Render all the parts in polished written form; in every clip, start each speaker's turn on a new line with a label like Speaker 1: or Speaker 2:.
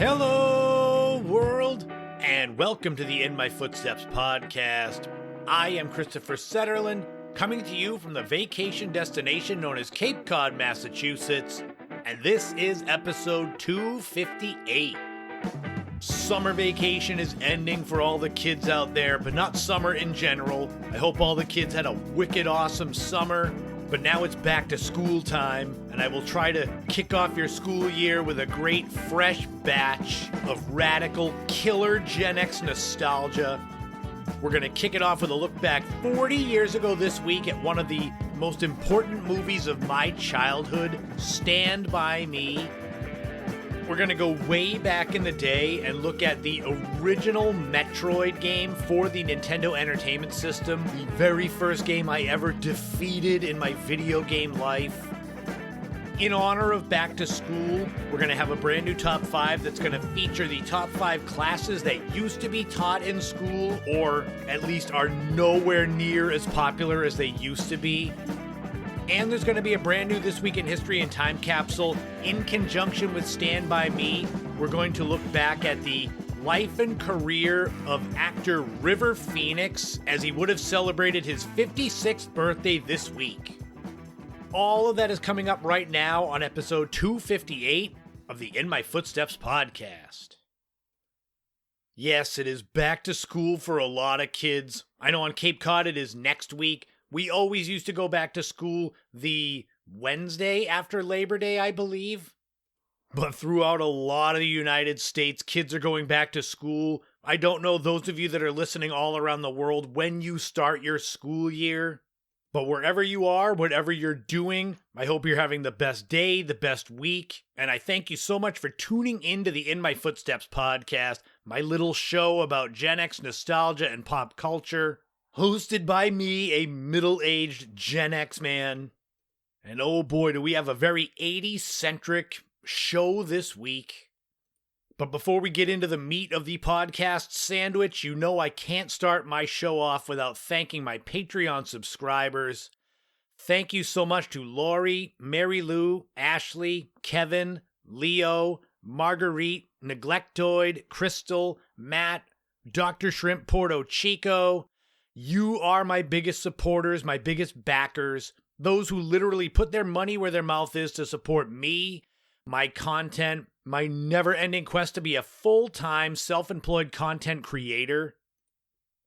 Speaker 1: Hello, world, and welcome to the In My Footsteps podcast. I am Christopher Setterland, coming to you from the vacation destination known as Cape Cod, Massachusetts, and this is episode 258. Summer vacation is ending for all the kids out there, but not summer in general. I hope all the kids had a wicked awesome summer. But now it's back to school time, and I will try to kick off your school year with a great fresh batch of radical killer Gen X nostalgia. We're going to kick it off with a look back 40 years ago this week at one of the most important movies of my childhood, Stand By Me. We're going to go way back in the day and look at the original Metroid game for the Nintendo Entertainment System, the very first game I ever defeated in my video game life. In honor of back to school, we're going to have a brand new top 5 that's going to feature the top 5 classes that used to be taught in school, or at least are nowhere near as popular as they used to be. And there's going to be a brand new This Week in History and Time Capsule in conjunction with Stand By Me. We're going to look back at the life and career of actor River Phoenix as he would have celebrated his 56th birthday this week. All of that is coming up right now on episode 258 of the In My Footsteps podcast. Yes, it is back to school for a lot of kids. I know on Cape Cod it is next week. We always used to go back to school the Wednesday after Labor Day, I believe. But throughout a lot of the United States, kids are going back to school. I don't know those of you that are listening all around the world when you start your school year. But wherever you are, whatever you're doing, I hope you're having the best day, the best week. And I thank you so much for tuning into the In My Footsteps podcast, my little show about Gen X nostalgia and pop culture. Hosted by me, a middle-aged Gen X man. And oh boy, do we have a very 80s-centric show this week. But before we get into the meat of the podcast sandwich, you know I can't start my show off without thanking my Patreon subscribers. Thank you so much to Lori, Mary Lou, Ashley, Kevin, Leo, Marguerite, Neglectoid, Crystal, Matt, Dr. Shrimp Porto Chico. You are my biggest supporters, my biggest backers, those who literally put their money where their mouth is to support me, my content, my never-ending quest to be a full-time, self-employed content creator.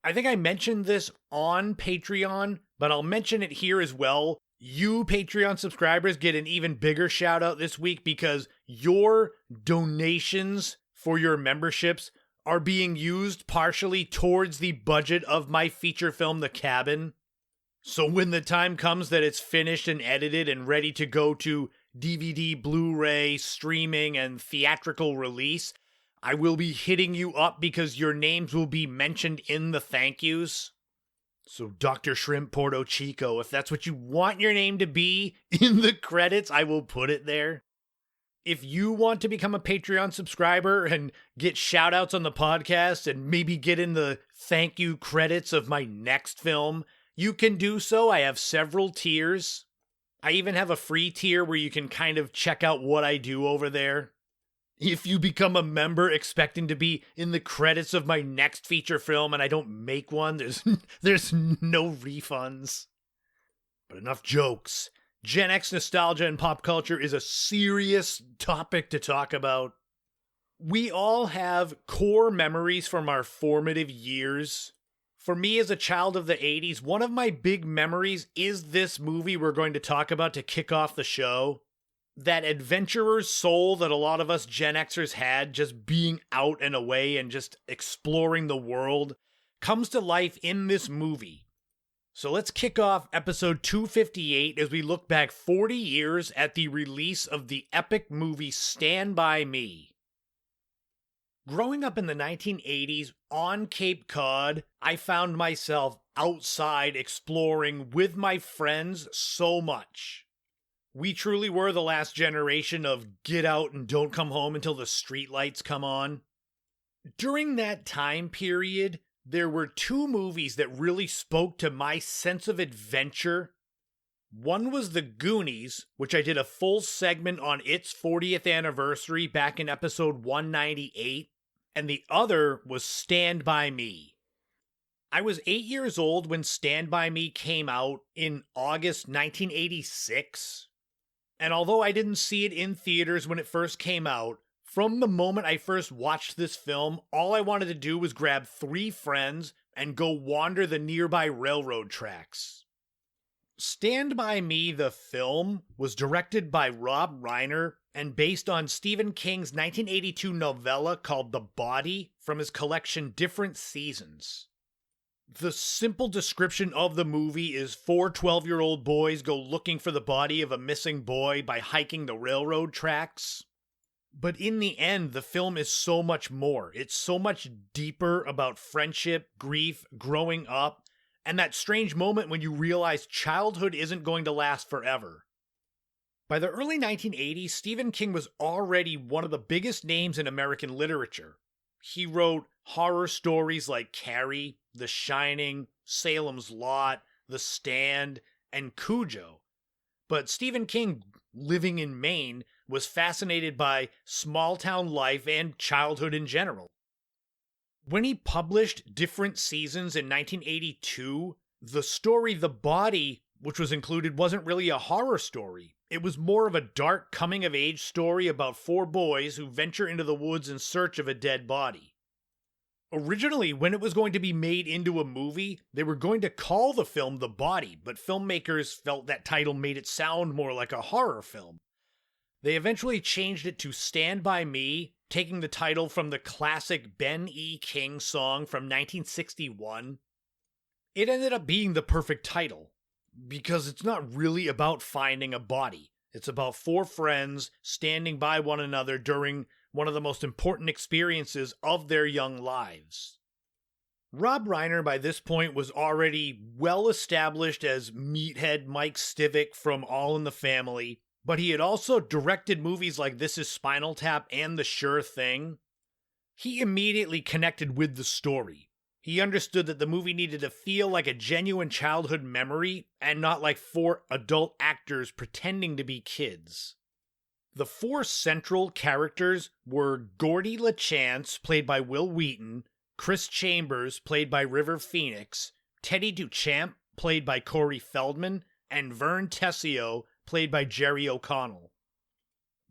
Speaker 1: I think I mentioned this on Patreon, but I'll mention it here as well. You Patreon subscribers get an even bigger shout-out this week because your donations for your memberships are being used partially towards the budget of my feature film, The Cabin. So when the time comes that it's finished and edited and ready to go to DVD, Blu-ray, streaming, and theatrical release, I will be hitting you up because your names will be mentioned in the thank yous. So Dr. Shrimp Porto Chico, if that's what you want your name to be in the credits, I will put it there. If you want to become a Patreon subscriber and get shout-outs on the podcast and maybe get in the thank you credits of my next film, you can do so. I have several tiers. I even have a free tier where you can kind of check out what I do over there. If you become a member expecting to be in the credits of my next feature film and I don't make one, there's no refunds. But enough jokes. Gen X nostalgia and pop culture is a serious topic to talk about. We all have core memories from our formative years. For me as a child of the 80s, one of my big memories is this movie we're going to talk about to kick off the show. That adventurer's soul that a lot of us Gen Xers had, just being out and away and just exploring the world, comes to life in this movie. So let's kick off episode 258 as we look back 40 years at the release of the epic movie Stand By Me. Growing up in the 1980s on Cape Cod, I found myself outside exploring with my friends so much. We truly were the last generation of get out and don't come home until the streetlights come on. During that time period, there were two movies that really spoke to my sense of adventure. One was The Goonies, which I did a full segment on its 40th anniversary back in episode 198, and the other was Stand By Me. I was 8 years old when Stand By Me came out in August 1986, and although I didn't see it in theaters when it first came out, from the moment I first watched this film, all I wanted to do was grab 3 friends and go wander the nearby railroad tracks. Stand By Me, the film, was directed by Rob Reiner and based on Stephen King's 1982 novella called The Body from his collection Different Seasons. The simple description of the movie is 4 12-year-old boys go looking for the body of a missing boy by hiking the railroad tracks. But in the end, the film is so much more. It's so much deeper about friendship, grief, growing up, and that strange moment when you realize childhood isn't going to last forever. By the early 1980s, Stephen King was already one of the biggest names in American literature. He wrote horror stories like Carrie, The Shining, Salem's Lot, The Stand, and Cujo. But Stephen King, living in Maine, was fascinated by small-town life and childhood in general. When he published Different Seasons in 1982, the story The Body, which was included, wasn't really a horror story. It was more of a dark coming-of-age story about 4 boys who venture into the woods in search of a dead body. Originally, when it was going to be made into a movie, they were going to call the film The Body, but filmmakers felt that title made it sound more like a horror film. They eventually changed it to Stand By Me, taking the title from the classic Ben E. King song from 1961. It ended up being the perfect title, because it's not really about finding a body. It's about 4 friends standing by one another during one of the most important experiences of their young lives. Rob Reiner by this point was already well established as meathead Mike Stivic from All in the Family, but he had also directed movies like This Is Spinal Tap and The Sure Thing. He immediately connected with the story. He understood that the movie needed to feel like a genuine childhood memory and not like 4 adult actors pretending to be kids. The 4 central characters were Gordy LaChance, played by Will Wheaton, Chris Chambers, played by River Phoenix, Teddy Duchamp, played by Corey Feldman, and Vern Tessio, played by Jerry O'Connell.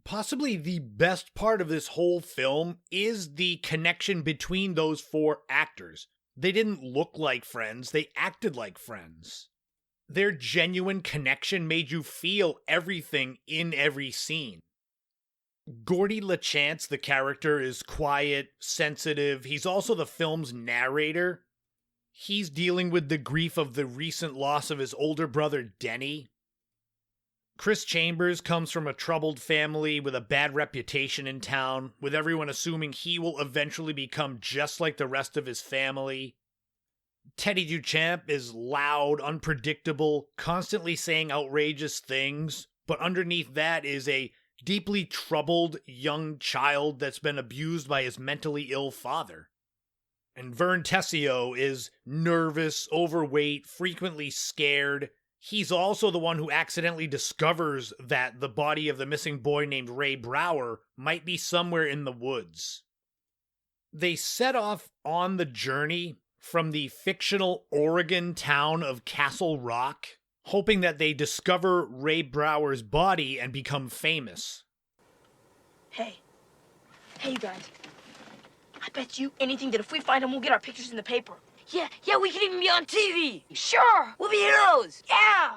Speaker 1: Possibly the best part of this whole film is the connection between those 4 actors. They didn't look like friends, they acted like friends. Their genuine connection made you feel everything in every scene. Gordy LaChance, the character, is quiet, sensitive. He's also the film's narrator. He's dealing with the grief of the recent loss of his older brother, Denny. Chris Chambers comes from a troubled family with a bad reputation in town, with everyone assuming he will eventually become just like the rest of his family. Teddy Duchamp is loud, unpredictable, constantly saying outrageous things, but underneath that is a deeply troubled young child that's been abused by his mentally ill father. And Vern Tessio is nervous, overweight, frequently scared. He's also the one who accidentally discovers that the body of the missing boy named Ray Brower might be somewhere in the woods. They set off on the journey from the fictional Oregon town of Castle Rock, hoping that they discover Ray Brower's body and become famous.
Speaker 2: Hey, you guys. I bet you anything that if we find him, we'll get our pictures in the paper. Yeah, we can even be on TV. Sure, we'll be heroes. Yeah.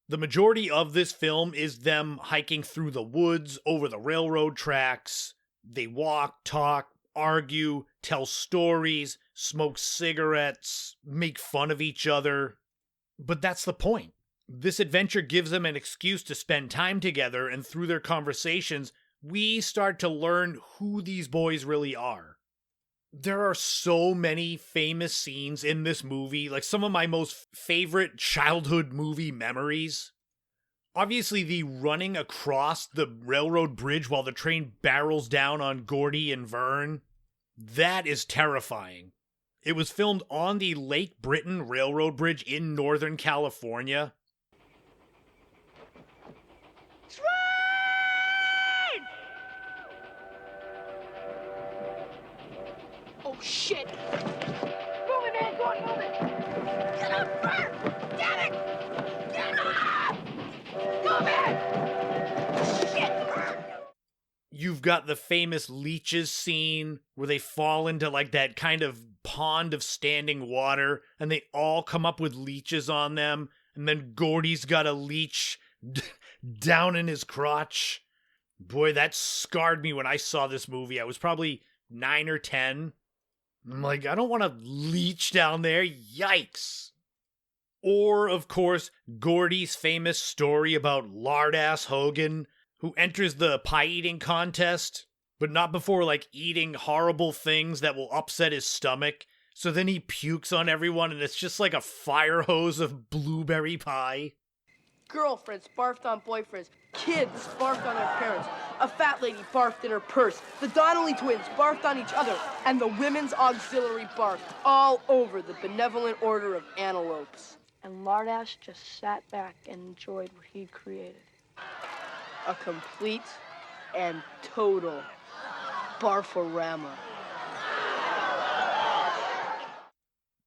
Speaker 1: The majority of this film is them hiking through the woods, over the railroad tracks. They walk, talk, argue, tell stories, smoke cigarettes, make fun of each other. But that's the point. This adventure gives them an excuse to spend time together, and through their conversations, we start to learn who these boys really are. There are so many famous scenes in this movie, like some of my most favorite childhood movie memories. Obviously, the running across the railroad bridge while the train barrels down on Gordy and Vern, that is terrifying. It was filmed on the Lake Britain Railroad Bridge in Northern California.
Speaker 2: Oh, shit! Move it, man! Go on, move it! Get up, Bert! Damn it! Get up! Go, man! Shit, Bert!
Speaker 1: You've got the famous leeches scene where they fall into like that kind of pond of standing water and they all come up with leeches on them, and then Gordy's got a leech down in his crotch. Boy, that scarred me when I saw this movie. I was probably 9 or 10. I'm like, I don't want a leech down there. Yikes. Or, of course, Gordy's famous story about Lardass Hogan, who enters the pie-eating contest, but not before, like, eating horrible things that will upset his stomach. So then he pukes on everyone, and it's just like a fire hose of blueberry pie.
Speaker 3: Girlfriends barfed on boyfriends. Kids barfed on their parents. A fat lady barfed in her purse. The Donnelly twins barfed on each other. And the women's auxiliary barfed all over the benevolent order of antelopes.
Speaker 2: And Lardass just sat back and enjoyed what he'd created.
Speaker 3: A complete and total barforama.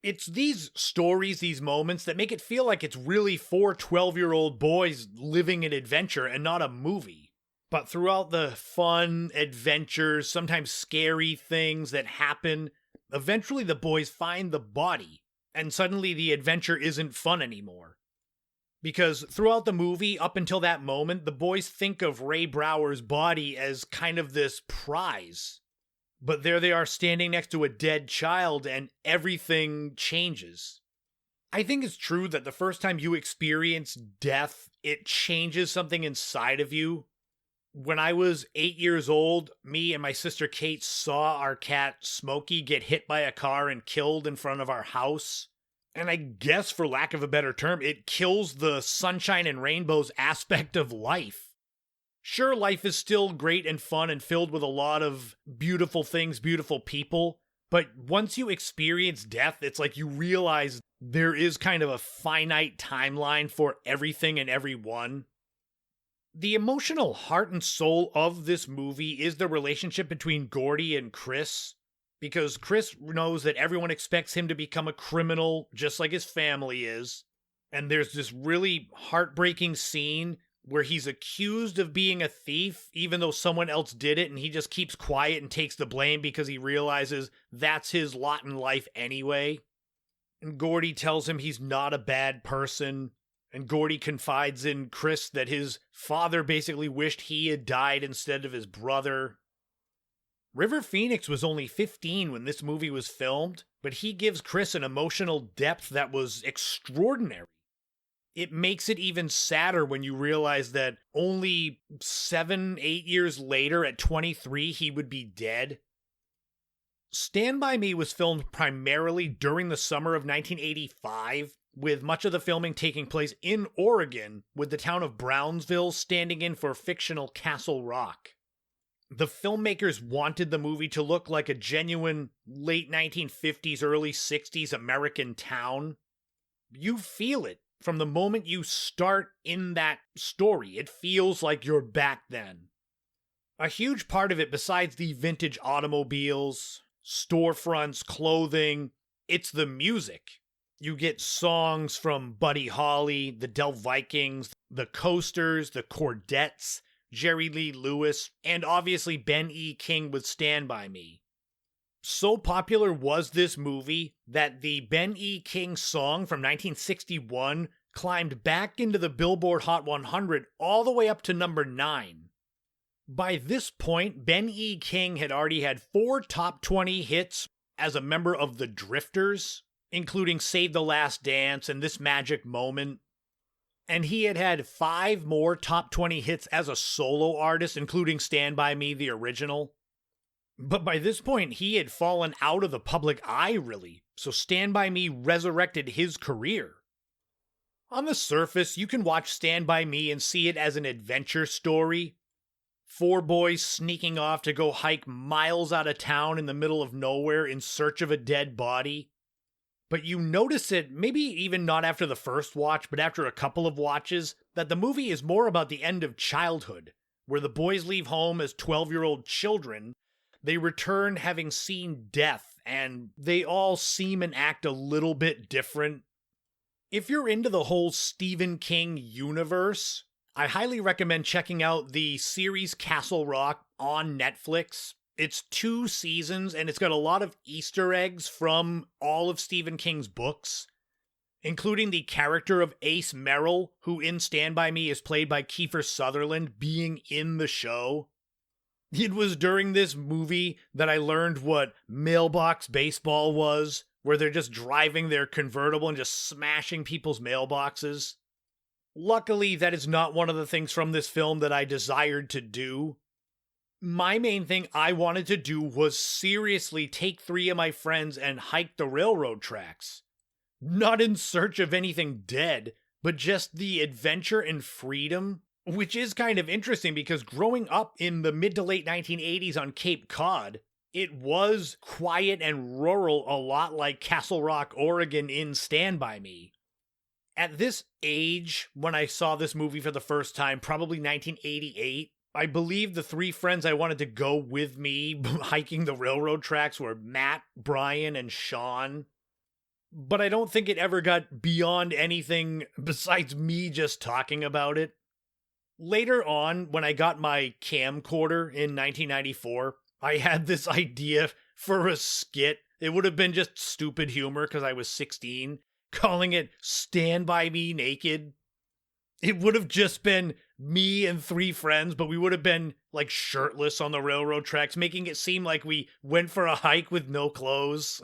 Speaker 1: It's these stories, these moments, that make it feel like it's really 4 12-year-old boys living an adventure and not a movie. But throughout the fun, adventures, sometimes scary things that happen, eventually the boys find the body, and suddenly the adventure isn't fun anymore. Because throughout the movie, up until that moment, the boys think of Ray Brower's body as kind of this prize. But there they are standing next to a dead child and everything changes. I think it's true that the first time you experience death, it changes something inside of you. When I was 8 years old, me and my sister Kate saw our cat Smokey get hit by a car and killed in front of our house. And I guess, for lack of a better term, it kills the sunshine and rainbows aspect of life. Sure, life is still great and fun and filled with a lot of beautiful things, beautiful people, but once you experience death, it's like you realize there is kind of a finite timeline for everything and everyone. The emotional heart and soul of this movie is the relationship between Gordy and Chris, because Chris knows that everyone expects him to become a criminal just like his family is, and there's this really heartbreaking scene where he's accused of being a thief, even though someone else did it, and he just keeps quiet and takes the blame because he realizes that's his lot in life anyway. And Gordy tells him he's not a bad person, and Gordy confides in Chris that his father basically wished he had died instead of his brother. River Phoenix was only 15 when this movie was filmed, but he gives Chris an emotional depth that was extraordinary. It makes it even sadder when you realize that only 7-8 years later, at 23, he would be dead. Stand By Me was filmed primarily during the summer of 1985, with much of the filming taking place in Oregon, with the town of Brownsville standing in for fictional Castle Rock. The filmmakers wanted the movie to look like a genuine late 1950s, early 60s American town. You feel it. From the moment you start in that story, it feels like you're back then. A huge part of it, besides the vintage automobiles, storefronts, clothing, it's the music. You get songs from Buddy Holly, the Del Vikings, the Coasters, the Chordettes, Jerry Lee Lewis, and obviously Ben E. King with Stand By Me. So popular was this movie that the Ben E. King song from 1961 climbed back into the Billboard Hot 100 all the way up to number 9. By this point, Ben E. King had already had 4 top 20 hits as a member of the Drifters, including Save the Last Dance and This Magic Moment. And he had had 5 more top 20 hits as a solo artist, including Stand By Me, the original. But by this point, he had fallen out of the public eye, really, so Stand By Me resurrected his career. On the surface, you can watch Stand By Me and see it as an adventure story. 4 boys sneaking off to go hike miles out of town in the middle of nowhere in search of a dead body. But you notice it, maybe even not after the first watch, but after a couple of watches, that the movie is more about the end of childhood, where the boys leave home as 12-year-old children, They return having seen death, and they all seem and act a little bit different. If you're into the whole Stephen King universe, I highly recommend checking out the series Castle Rock on Netflix. It's 2 seasons, and it's got a lot of Easter eggs from all of Stephen King's books, including the character of Ace Merrill, who in Stand By Me is played by Kiefer Sutherland, being in the show. It was during this movie that I learned what mailbox baseball was, where they're just driving their convertible and just smashing people's mailboxes. Luckily, that is not one of the things from this film that I desired to do. My main thing I wanted to do was seriously take 3 of my friends and hike the railroad tracks. Not in search of anything dead, but just the adventure and freedom, which is kind of interesting because growing up in the mid to late 1980s on Cape Cod, it was quiet and rural, a lot like Castle Rock, Oregon in Stand By Me. At this age, when I saw this movie for the first time, probably 1988, I believe the 3 friends I wanted to go with me hiking the railroad tracks were Matt, Brian, and Sean. But I don't think it ever got beyond anything besides me just talking about it. Later on, when I got my camcorder in 1994, I had this idea for a skit. It would have been just stupid humor because I was 16, calling it Stand By Me Naked. It would have just been me and 3 friends, but we would have been like shirtless on the railroad tracks, making it seem like we went for a hike with no clothes.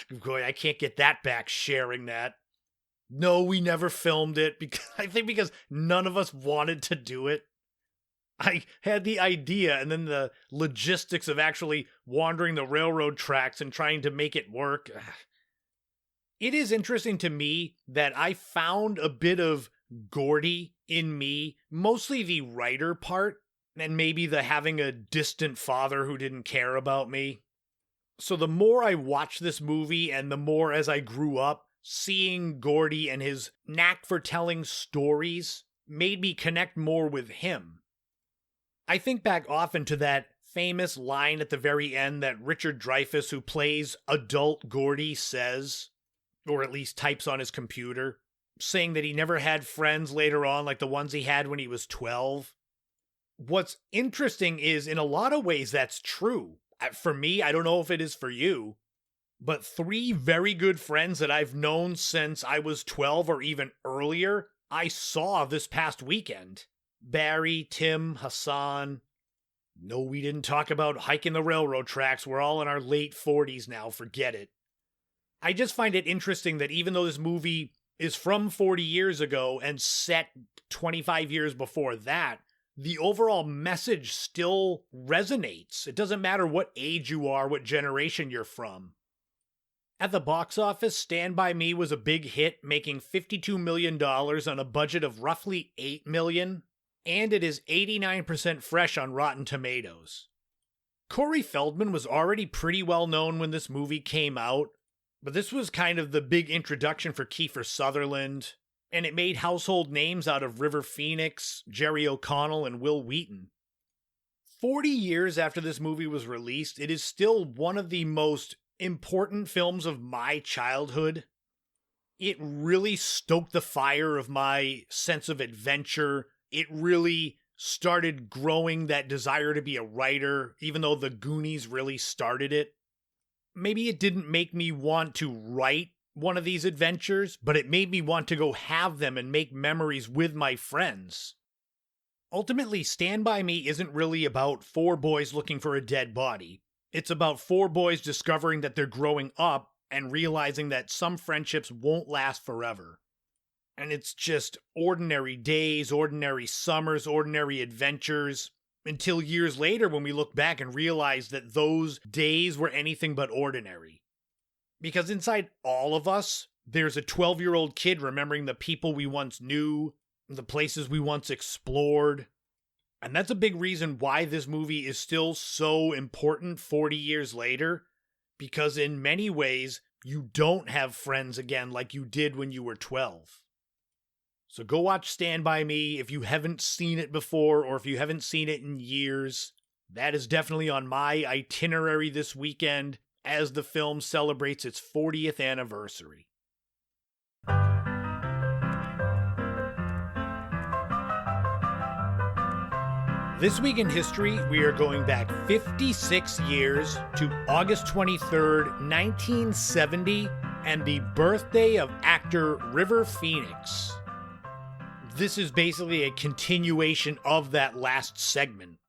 Speaker 1: Boy, I can't get that back sharing that. No, we never filmed it because none of us wanted to do it. I had the idea and then the logistics of actually wandering the railroad tracks and trying to make it work. It is interesting to me that I found a bit of Gordy in me, mostly the writer part, and maybe the having a distant father who didn't care about me. So the more I watched this movie and the more as I grew up, seeing Gordy and his knack for telling stories made me connect more with him. I think back often to that famous line at the very end that Richard Dreyfuss, who plays adult Gordy, says, or at least types on his computer, saying that he never had friends later on like the ones he had when he was 12. What's interesting is, in a lot of ways, that's true. For me, I don't know if it is for you, but 3 very good friends that I've known since I was 12 or even earlier, I saw this past weekend. Barry, Tim, Hassan. No, we didn't talk about hiking the railroad tracks. We're all in our late 40s now. Forget it. I just find it interesting that even though this movie is from 40 years ago and set 25 years before that, the overall message still resonates. It doesn't matter what age you are, what generation you're from. At the box office, Stand By Me was a big hit, making $52 million on a budget of roughly $8 million, and it is 89% fresh on Rotten Tomatoes. Corey Feldman was already pretty well known when this movie came out, but this was kind of the big introduction for Kiefer Sutherland, and it made household names out of River Phoenix, Jerry O'Connell, and Will Wheaton. 40 years after this movie was released, it is still one of the most important films of my childhood. It really stoked the fire of my sense of adventure. It really started growing that desire to be a writer, even though The Goonies really started it. Maybe it didn't make me want to write one of these adventures, but it made me want to go have them and make memories with my friends. Ultimately, Stand By Me isn't really about 4 boys looking for a dead body. It's about 4 boys discovering that they're growing up and realizing that some friendships won't last forever. And it's just ordinary days, ordinary summers, ordinary adventures, until years later when we look back and realize that those days were anything but ordinary. Because inside all of us, there's a 12-year-old kid remembering the people we once knew, the places we once explored. And that's a big reason why this movie is still so important 40 years later, because in many ways, you don't have friends again like you did when you were 12. So go watch Stand By Me if you haven't seen it before, or if you haven't seen it in years. That is definitely on my itinerary this weekend as the film celebrates its 40th anniversary. This week in history, we are going back 56 years to August 23rd, 1970, and the birthday of actor River Phoenix. This is basically a continuation of that last segment.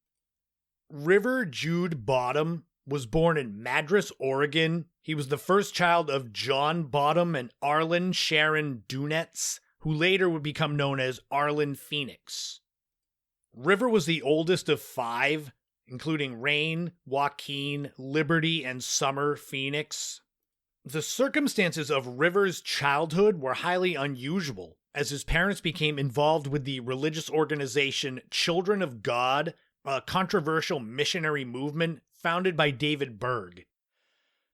Speaker 1: River Jude Bottom was born in Madras, Oregon. He was the first child of John Bottom and Arlen Sharon Dunetz, who later would become known as Arlen Phoenix. River was the oldest of 5, including Rain, Joaquin, Liberty, and Summer Phoenix. The circumstances of River's childhood were highly unusual, as his parents became involved with the religious organization Children of God, a controversial missionary movement founded by David Berg.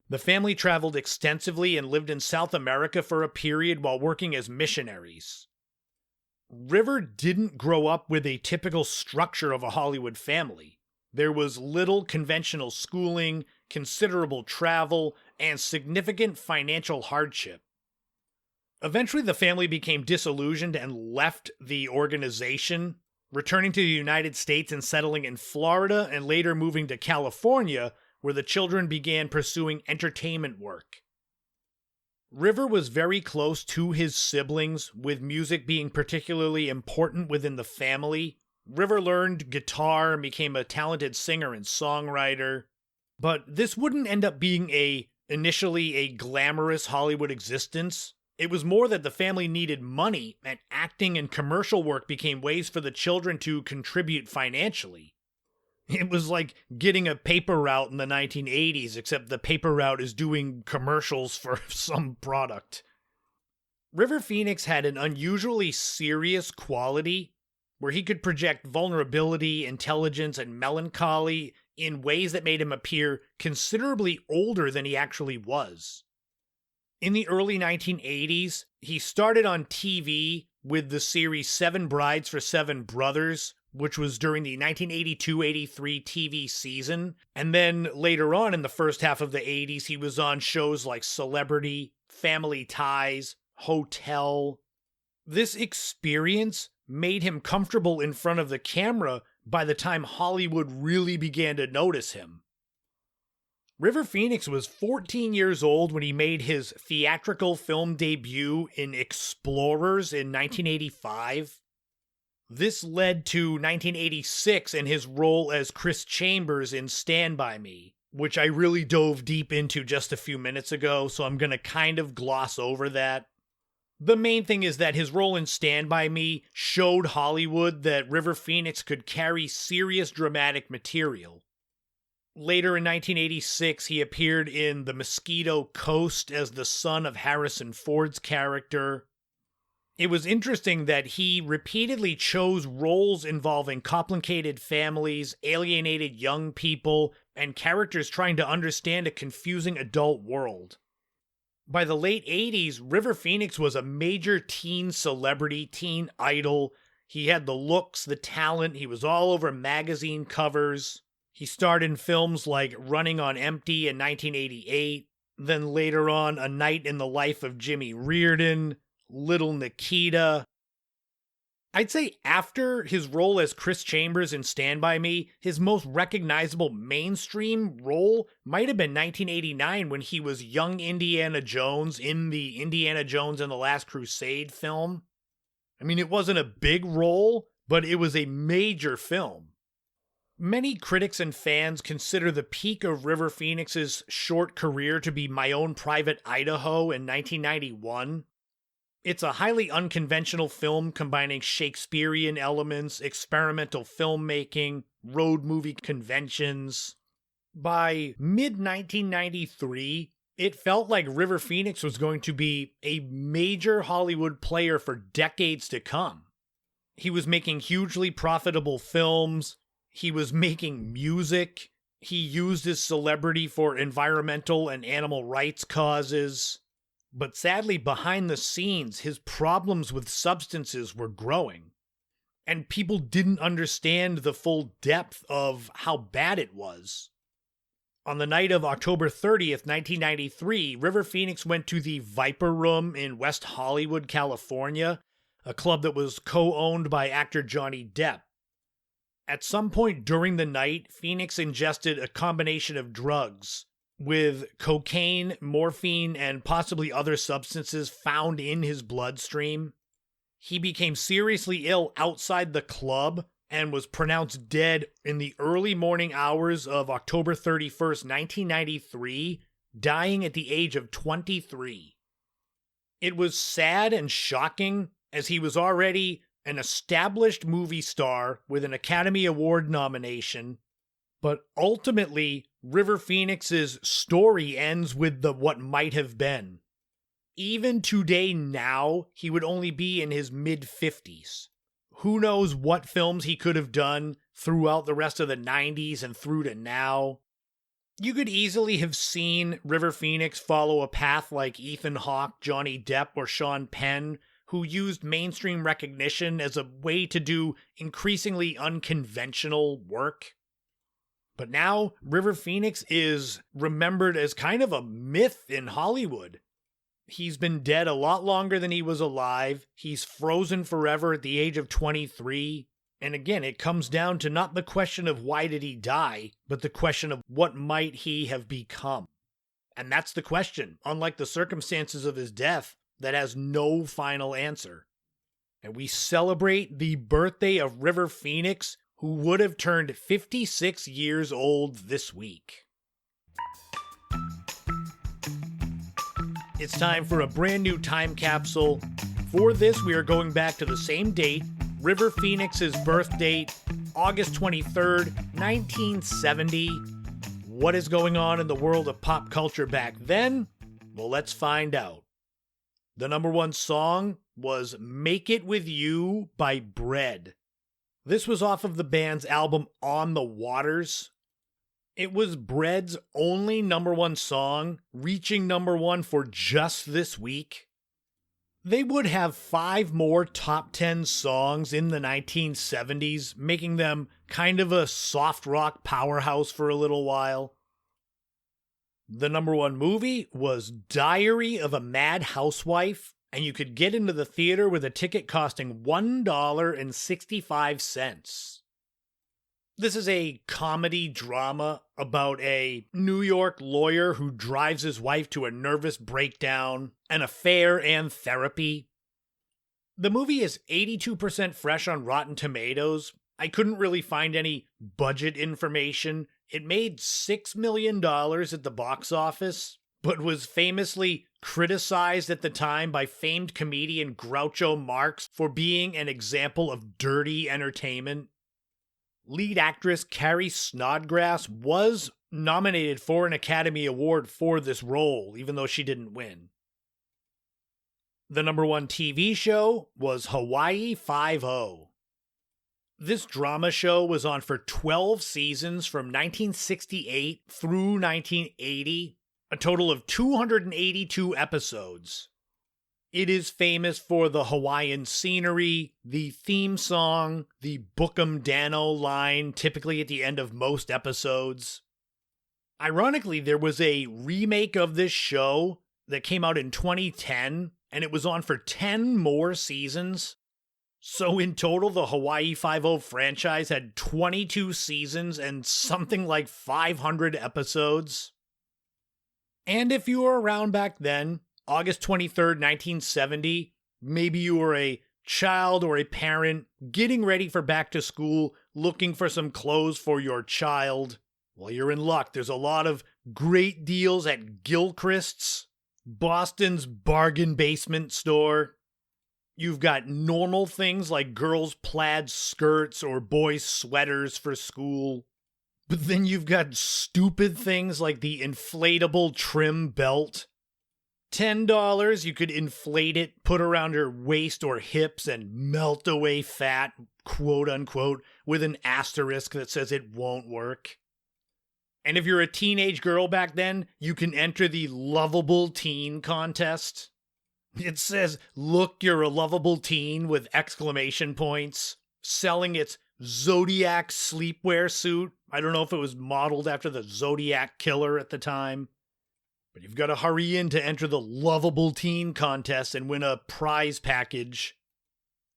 Speaker 1: The family traveled extensively and lived in South America for a period while working as missionaries. River didn't grow up with a typical structure of a Hollywood family. There was little conventional schooling, considerable travel, and significant financial hardship. Eventually, the family became disillusioned and left the organization, returning to the United States and settling in Florida, and later moving to California, where the children began pursuing entertainment work. River was very close to his siblings, with music being particularly important within the family. River learned guitar and became a talented singer and songwriter. But this wouldn't end up being initially a glamorous Hollywood existence. It was more that the family needed money, and acting and commercial work became ways for the children to contribute financially. It was like getting a paper route in the 1980s, except the paper route is doing commercials for some product. River Phoenix had an unusually serious quality where he could project vulnerability, intelligence, and melancholy in ways that made him appear considerably older than he actually was. In the early 1980s, he started on TV with the series 7 Brides for 7 Brothers, which was during the 1982-83 TV season. And then later on in the first half of the 80s, he was on shows like Celebrity, Family Ties, Hotel. This experience made him comfortable in front of the camera by the time Hollywood really began to notice him. River Phoenix was 14 years old when he made his theatrical film debut in Explorers in 1985. This led to 1986 and his role as Chris Chambers in Stand By Me, which I really dove deep into just a few minutes ago, so I'm going to kind of gloss over that. The main thing is that his role in Stand By Me showed Hollywood that River Phoenix could carry serious dramatic material. Later in 1986, he appeared in The Mosquito Coast as the son of Harrison Ford's character. It was interesting that he repeatedly chose roles involving complicated families, alienated young people, and characters trying to understand a confusing adult world. By the late 80s, River Phoenix was a major teen celebrity, teen idol. He had the looks, the talent, he was all over magazine covers. He starred in films like Running on Empty in 1988, then later on A Night in the Life of Jimmy Reardon, Little Nikita. I'd say after his role as Chris Chambers in Stand By Me, his most recognizable mainstream role might have been 1989 when he was young Indiana Jones in the Indiana Jones and the Last Crusade film. I mean, it wasn't a big role, but it was a major film. Many critics and fans consider the peak of River Phoenix's short career to be My Own Private Idaho in 1991. It's a highly unconventional film combining Shakespearean elements, experimental filmmaking, road movie conventions. By mid-1993, it felt like River Phoenix was going to be a major Hollywood player for decades to come. He was making hugely profitable films. He was making music. He used his celebrity for environmental and animal rights causes. But sadly, behind the scenes, his problems with substances were growing. and people didn't understand the full depth of how bad it was. On the night of October 30th, 1993, River Phoenix went to the Viper Room in West Hollywood, California, a club that was co-owned by actor Johnny Depp. At some point during the night, Phoenix ingested a combination of drugs, with cocaine, morphine, and possibly other substances found in his bloodstream. He became seriously ill outside the club and was pronounced dead in the early morning hours of October 31st, 1993, dying at the age of 23. It was sad and shocking, as he was already an established movie star with an Academy Award nomination, but ultimately, River Phoenix's story ends with the what might have been. Even today now, he would only be in his mid-50s. Who knows what films he could have done throughout the rest of the 90s and through to now. You could easily have seen River Phoenix follow a path like Ethan Hawke, Johnny Depp, or Sean Penn, who used mainstream recognition as a way to do increasingly unconventional work. But now, River Phoenix is remembered as kind of a myth in Hollywood. He's been dead a lot longer than he was alive. He's frozen forever at the age of 23. And again, it comes down to not the question of why did he die, but the question of what might he have become. And that's the question, unlike the circumstances of his death, that has no final answer. And we celebrate the birthday of River Phoenix, who would have turned 56 years old this week. It's time for a brand new time capsule. For this, we are going back to the same date, River Phoenix's birth date, August 23rd, 1970. What is going on in the world of pop culture back then? Well, let's find out. The number one song was Make It With You by Bread. This was off of the band's album On the Waters. It was Bread's only number one song, reaching number one for just this week. They would have 5 more top 10 songs in the 1970s, making them kind of a soft rock powerhouse for a little while. The number one movie was Diary of a Mad Housewife, and you could get into the theater with a ticket costing $1.65. This is a comedy drama about a New York lawyer who drives his wife to a nervous breakdown, an affair, and therapy. The movie is 82% fresh on Rotten Tomatoes. I couldn't really find any budget information. It made $6 million at the box office, but was famously criticized at the time by famed comedian Groucho Marx for being an example of dirty entertainment. Lead actress Carrie Snodgrass was nominated for an Academy Award for this role, even though she didn't win. The number one TV show was Hawaii Five-0. This drama show was on for 12 seasons from 1968 through 1980, a total of 282 episodes. It is famous for the Hawaiian scenery, the theme song, the Book 'em Dano line, typically at the end of most episodes. Ironically, there was a remake of this show that came out in 2010, and it was on for 10 more seasons. So in total, the Hawaii Five-0 franchise had 22 seasons and something like 500 episodes. And if you were around back then, August 23rd, 1970, maybe you were a child or a parent getting ready for back to school, looking for some clothes for your child. Well, you're in luck. There's a lot of great deals at Gilchrist's, Boston's bargain basement store. You've got normal things like girls' plaid skirts or boys' sweaters for school. But then you've got stupid things like the inflatable trim belt. $10, you could inflate it, put around her waist or hips, and melt away fat, quote unquote, with an asterisk that says it won't work. And if you're a teenage girl back then, you can enter the Lovable Teen contest. It says, look, you're a lovable teen with exclamation points. selling its Zodiac sleepwear suit. I don't know if it was modeled after the Zodiac Killer at the time. But you've got to hurry in to enter the Lovable Teen contest and win a prize package.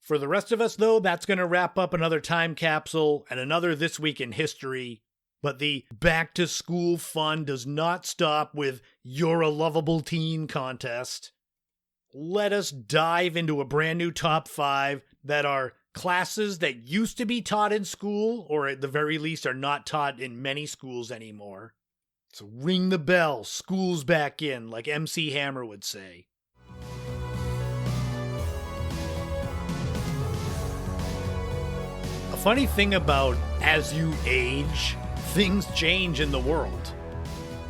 Speaker 1: For the rest of us, though, that's going to wrap up another time capsule and another This Week in History. But the back-to-school fun does not stop with You're a Lovable Teen contest. Let us dive into a brand new top 5 that are classes that used to be taught in school, or at the very least are not taught in many schools anymore. So ring the bell, school's back in, like MC Hammer would say. A funny thing about as you age, things change in the world.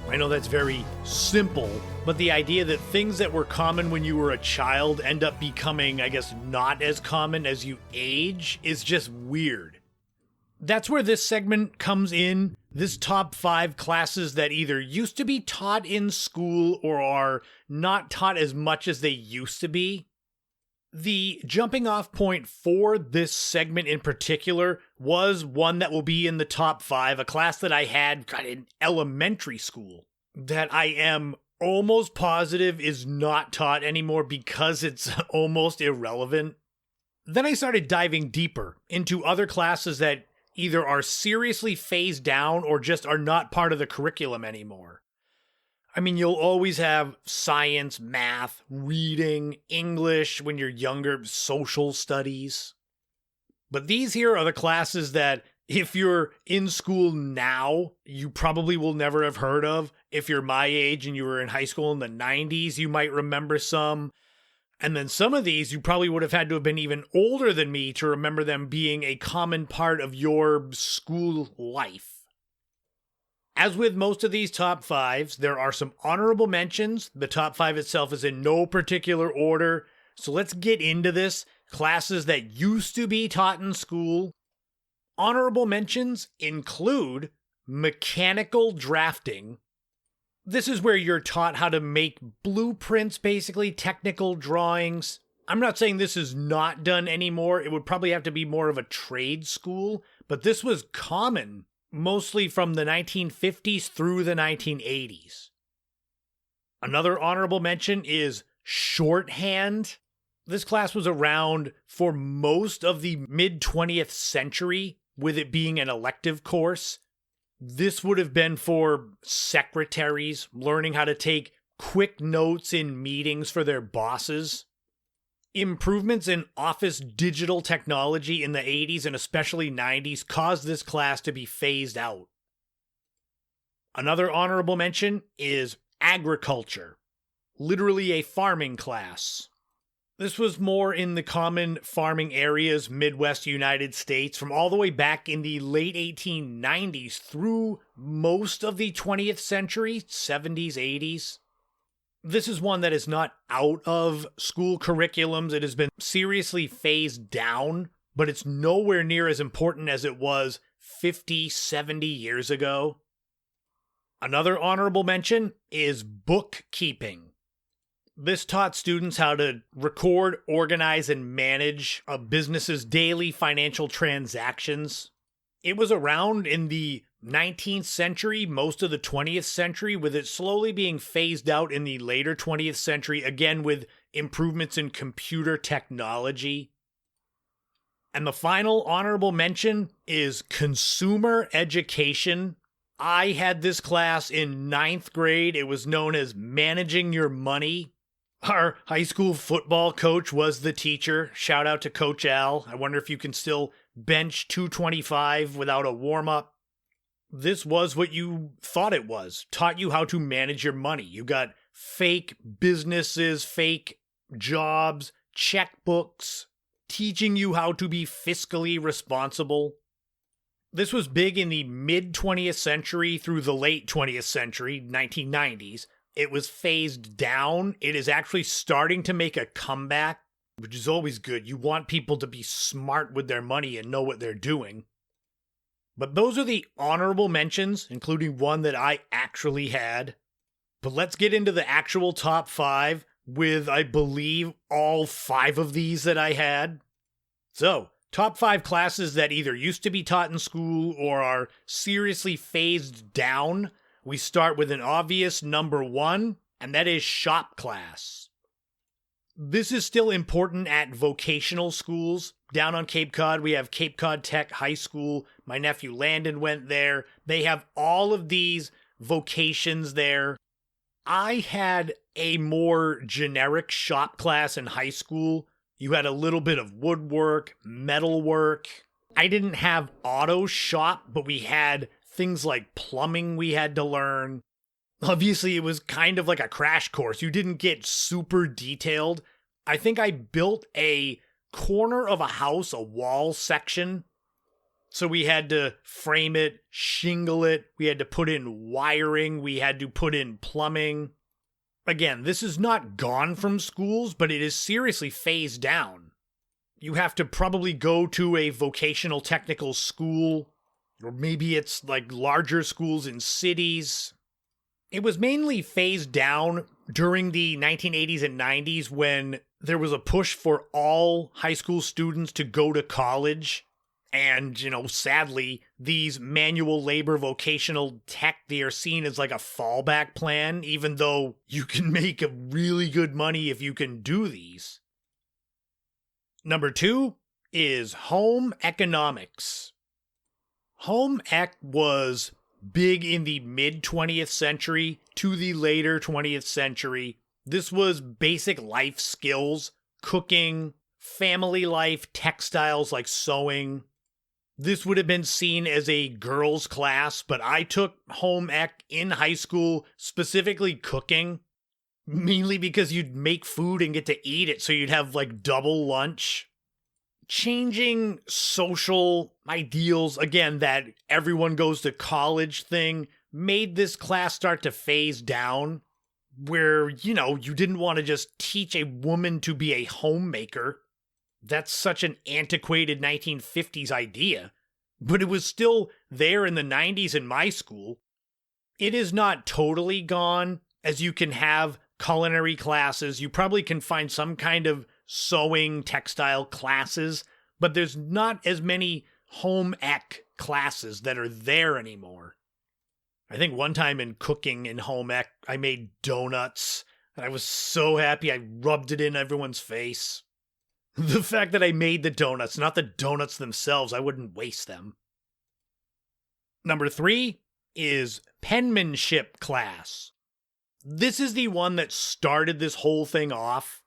Speaker 1: I know that's very simple, but the idea that things that were common when you were a child end up becoming, I guess, not as common as you age is just weird. That's where this segment comes in. This top 5 classes that either used to be taught in school or are not taught as much as they used to be. The jumping off point for this segment in particular was one that will be in the top 5, a class that I had in elementary school that I am almost positive is not taught anymore because it's almost irrelevant. Then I started diving deeper into other classes that either are seriously phased down or just are not part of the curriculum anymore. I mean, you'll always have science, math, reading, English when you're younger, social studies. But these here are the classes that, if you're in school now, you probably will never have heard of. If you're my age and you were in high school in the 90s, you might remember some. And then some of these, you probably would have had to have been even older than me to remember them being a common part of your school life. As with most of these top 5s, there are some honorable mentions. The top 5 itself is in no particular order. So let's get into this. Classes that used to be taught in school. Honorable mentions include mechanical drafting. This is where you're taught how to make blueprints, basically technical drawings. I'm not saying this is not done anymore. It would probably have to be more of a trade school, but this was common mostly from the 1950s through the 1980s. Another honorable mention is shorthand. This class was around for most of the mid-20th century, with it being an elective course. This would have been for secretaries learning how to take quick notes in meetings for their bosses. Improvements in office digital technology in the 80s and especially 90s caused this class to be phased out. Another honorable mention is agriculture, literally a farming class. This was more in the common farming areas, Midwest United States, from all the way back in the late 1890s through most of the 20th century, 70s, 80s. This is one that is not out of school curriculums. It has been seriously phased down, but it's nowhere near as important as it was 50, 70 years ago. Another honorable mention is bookkeeping. This taught students how to record, organize, and manage a business's daily financial transactions. It was around in the 19th century, most of the 20th century, with it slowly being phased out in the later 20th century, again with improvements in computer technology. And the final honorable mention is consumer education. I had this class in 9th grade. It was known as managing your money. Our high school football coach was the teacher. Shout out to Coach Al. I wonder if you can still bench 225 without a warm-up. This was what you thought it was. Taught you how to manage your money. You got fake businesses, fake jobs, checkbooks, teaching you how to be fiscally responsible. This was big in the mid-20th century through the late 20th century, 1990s. It was phased down. It is actually starting to make a comeback, which is always good. You want people to be smart with their money and know what they're doing. But those are the honorable mentions, including one that I actually had. But let's get into the actual top 5 with, I believe, all 5 of these that I had. So, Top 5 classes that either used to be taught in school or are seriously phased down. We start with an obvious number 1, and that is shop class. This is still important at vocational schools. Down on Cape Cod, we have Cape Cod Tech High School. My nephew Landon went there. They have all of these vocations there. I had a more generic shop class in high school. You had a little bit of woodwork, metalwork. I didn't have auto shop, but we had things like plumbing we had to learn. Obviously, it was kind of like a crash course. You didn't get super detailed. I think I built a corner of a house, a wall section. So we had to frame it, shingle it. We had to put in wiring. We had to put in plumbing. Again, this is not gone from schools, but it is seriously phased down. You have to probably go to a vocational technical school, or maybe it's like larger schools in cities. It was mainly phased down during the 1980s and 90s when there was a push for all high school students to go to college. And, sadly, these manual labor vocational tech, they are seen as like a fallback plan, even though you can make a really good money if you can do these. Number 2 is home economics. Home ec was big in the mid-20th century to the later 20th century. This was basic life skills, cooking, family life, textiles like sewing. This would have been seen as a girls' class, but I took home ec in high school, specifically cooking, mainly because you'd make food and get to eat it, so you'd have like double lunch. Changing social ideals, again, that everyone goes to college thing, made this class start to phase down, where, you didn't want to just teach a woman to be a homemaker. That's such an antiquated 1950s idea, but it was still there in the 90s in my school. It is not totally gone, as you can have culinary classes. You probably can find some kind of sewing, textile classes, but there's not as many home ec classes that are there anymore. I think one time in cooking in home ec, I made donuts, and I was so happy I rubbed it in everyone's face. The fact that I made the donuts, not the donuts themselves, I wouldn't waste them. Number 3 is penmanship class. This is the one that started this whole thing off.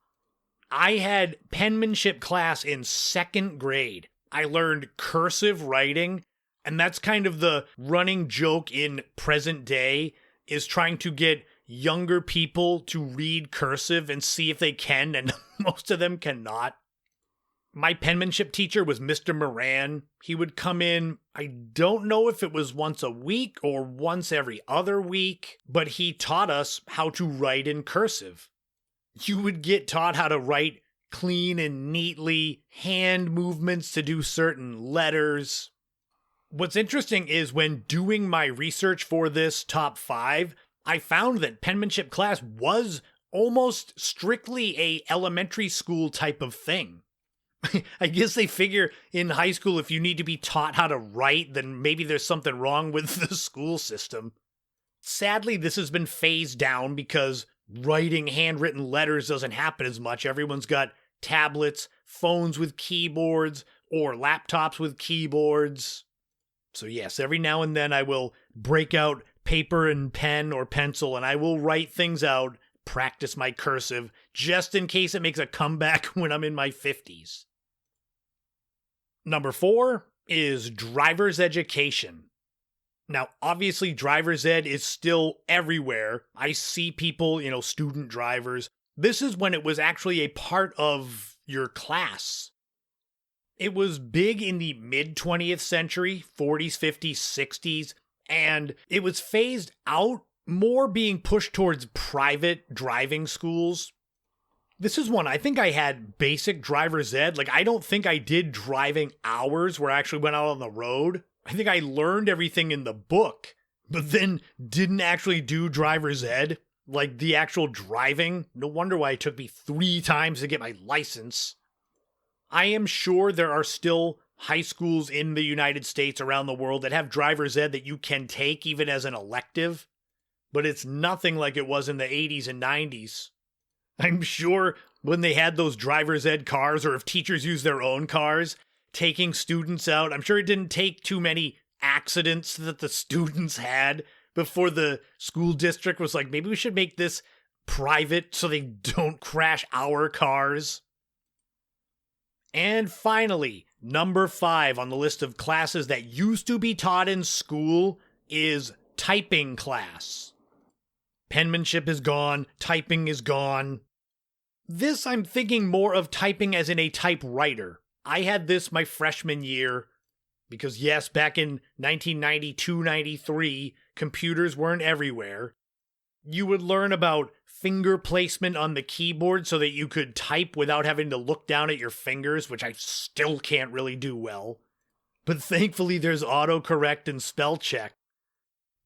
Speaker 1: I had penmanship class in 2nd grade. I learned cursive writing, and that's kind of the running joke in present day, is trying to get younger people to read cursive and see if they can, and most of them cannot. My penmanship teacher was Mr. Moran. He would come in, I don't know if it was once a week or once every other week, but he taught us how to write in cursive. You would get taught how to write clean and neatly, hand movements to do certain letters. What's interesting is when doing my research for this top 5, I found that penmanship class was almost strictly a elementary school type of thing. I guess they figure in high school if you need to be taught how to write, then maybe there's something wrong with the school system. Sadly, this has been phased down because writing handwritten letters doesn't happen as much. Everyone's got tablets, phones with keyboards, or laptops with keyboards. So yes, every now and then I will break out paper and pen or pencil and I will write things out, practice my cursive, just in case it makes a comeback when I'm in my 50s. Number 4 is driver's education. Now, obviously, driver's ed is still everywhere. I see people, student drivers. This is when it was actually a part of your class. It was big in the mid-20th century, 40s, 50s, 60s, and it was phased out, more being pushed towards private driving schools. This is one, I think I had basic driver's ed. I don't think I did driving hours where I actually went out on the road. I think I learned everything in the book, but then didn't actually do driver's ed, like the actual driving. No wonder why it took me 3 times to get my license. I am sure there are still high schools in the United States, around the world, that have driver's ed that you can take even as an elective, but it's nothing like it was in the 80s and 90s. I'm sure when they had those driver's ed cars, or if teachers used their own cars, taking students out, I'm sure it didn't take too many accidents that the students had before the school district was like, maybe we should make this private so they don't crash our cars. And finally, number 5 on the list of classes that used to be taught in school is typing class. Penmanship is gone, typing is gone. This, I'm thinking more of typing as in a typewriter. I had this my freshman year because, yes, back in 1992-93, computers weren't everywhere. You would learn about finger placement on the keyboard so that you could type without having to look down at your fingers, which I still can't really do well. But thankfully there's autocorrect and spell check.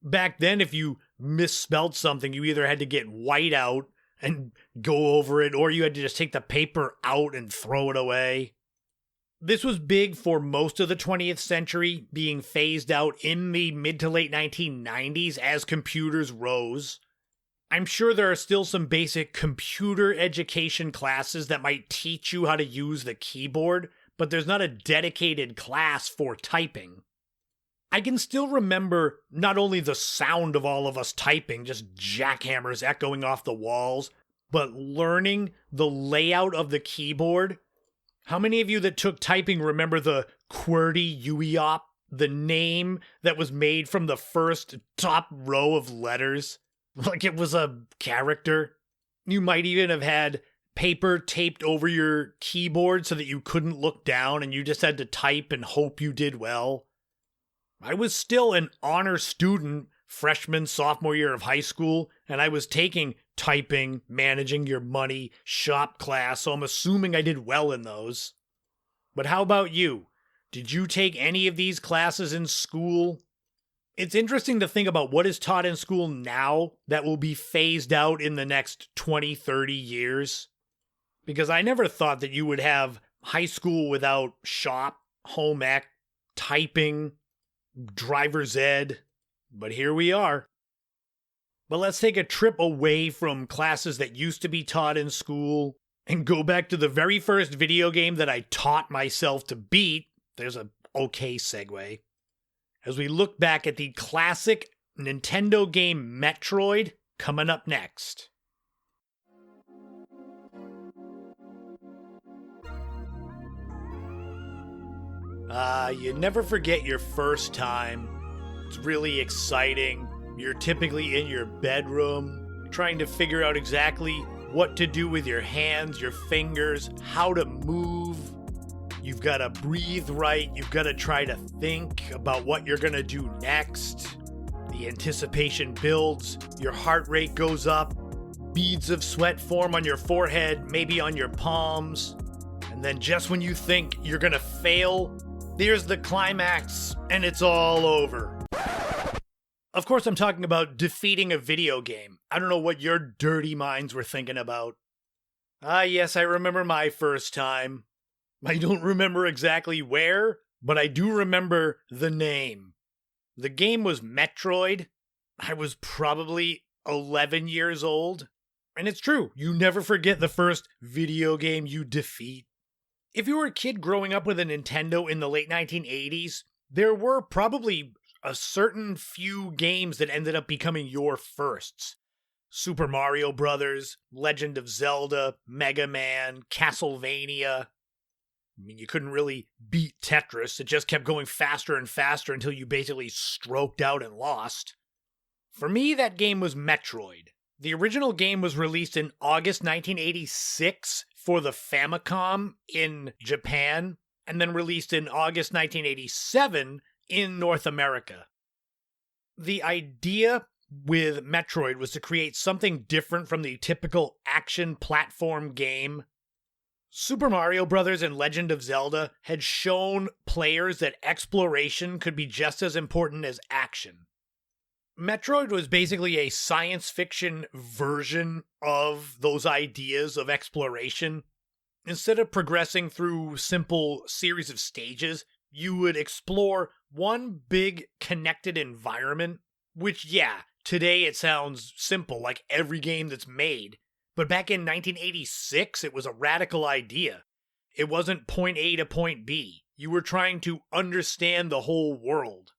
Speaker 1: Back then, if you misspelled something, you either had to get white out and go over it, or you had to just take the paper out and throw it away. This was big for most of the 20th century, being phased out in the mid to late 1990s as computers rose. I'm sure there are still some basic computer education classes that might teach you how to use the keyboard, but there's not a dedicated class for typing. I can still remember not only the sound of all of us typing, just jackhammers echoing off the walls, but learning the layout of the keyboard. How many of you that took typing remember the QWERTY UEOP, the name that was made from the first top row of letters? Like it was a character. You might even have had paper taped over your keyboard so that you couldn't look down and you just had to type and hope you did well. I was still an honor student freshman, sophomore year of high school, and I was taking typing, managing your money, shop class, so I'm assuming I did well in those. But how about you? Did you take any of these classes in school? It's interesting to think about what is taught in school now that will be phased out in the next 20, 30 years. Because I never thought that you would have high school without shop, home ec, typing, driver's ed. But here we are. But let's take a trip away from classes that used to be taught in school and go back to the very first video game that I taught myself to beat. There's a okay segue. As we look back at the classic Nintendo game Metroid, coming up next. You never forget your first time. It's really exciting. You're typically in your bedroom, trying to figure out exactly what to do with your hands, your fingers, how to move. You've got to breathe right. You've got to try to think about what you're going to do next. The anticipation builds. Your heart rate goes up. Beads of sweat form on your forehead, maybe on your palms. And then just when you think you're going to fail, there's the climax, and it's all over. Of course, I'm talking about defeating a video game. I don't know what your dirty minds were thinking about. Ah, yes, I remember my first time. I don't remember exactly where, but I do remember the name. The game was Metroid. I was probably 11 years old. And it's true, you never forget the first video game you defeat. If you were a kid growing up with a Nintendo in the late 1980s, there were probably a certain few games that ended up becoming your firsts. Super Mario Brothers, Legend of Zelda, Mega Man, Castlevania. I mean, you couldn't really beat Tetris. It just kept going faster and faster until you basically stroked out and lost. For me, that game was Metroid. The original game was released in August 1986 for the Famicom in Japan, and then released in August 1987 in North America. The idea with Metroid was to create something different from the typical action platform game. Super Mario Bros. And Legend of Zelda had shown players that exploration could be just as important as action. Metroid was basically a science fiction version of those ideas of exploration. Instead of progressing through simple series of stages, you would explore one big connected environment, which, yeah, today it sounds simple, like every game that's made. But back in 1986, it was a radical idea. It wasn't point A to point B. You were trying to understand the whole world.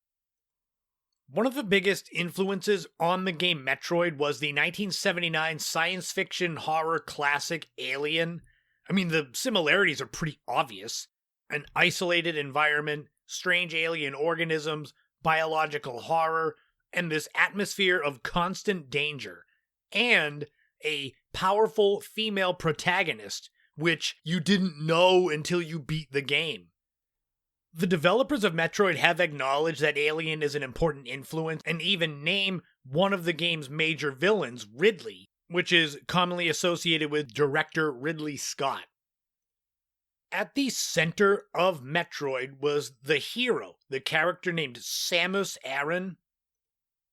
Speaker 1: One of the biggest influences on the game Metroid was the 1979 science fiction horror classic Alien. I mean, the similarities are pretty obvious. An isolated environment, strange alien organisms, biological horror, and this atmosphere of constant danger. And a powerful female protagonist, which you didn't know until you beat the game. The developers of Metroid have acknowledged that Alien is an important influence and even name one of the game's major villains, Ridley, which is commonly associated with director Ridley Scott. At the center of Metroid was the hero, the character named Samus Aran.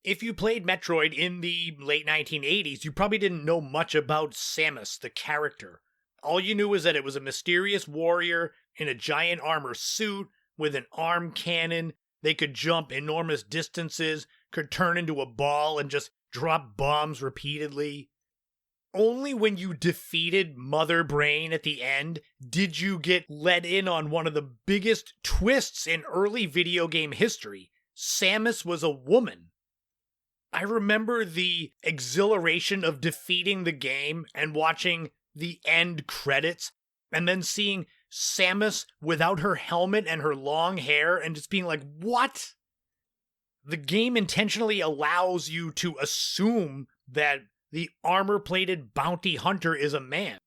Speaker 1: If you played Metroid in the late 1980s, you probably didn't know much about Samus, the character. All you knew was that it was a mysterious warrior in a giant armor suit with an arm cannon. They could jump enormous distances, could turn into a ball and just drop bombs repeatedly. Only when you defeated Mother Brain at the end did you get let in on one of the biggest twists in early video game history. Samus was a woman. I remember the exhilaration of defeating the game and watching the end credits and then seeing Samus without her helmet and her long hair and just being like, what? The game intentionally allows you to assume that the armor-plated bounty hunter is a man.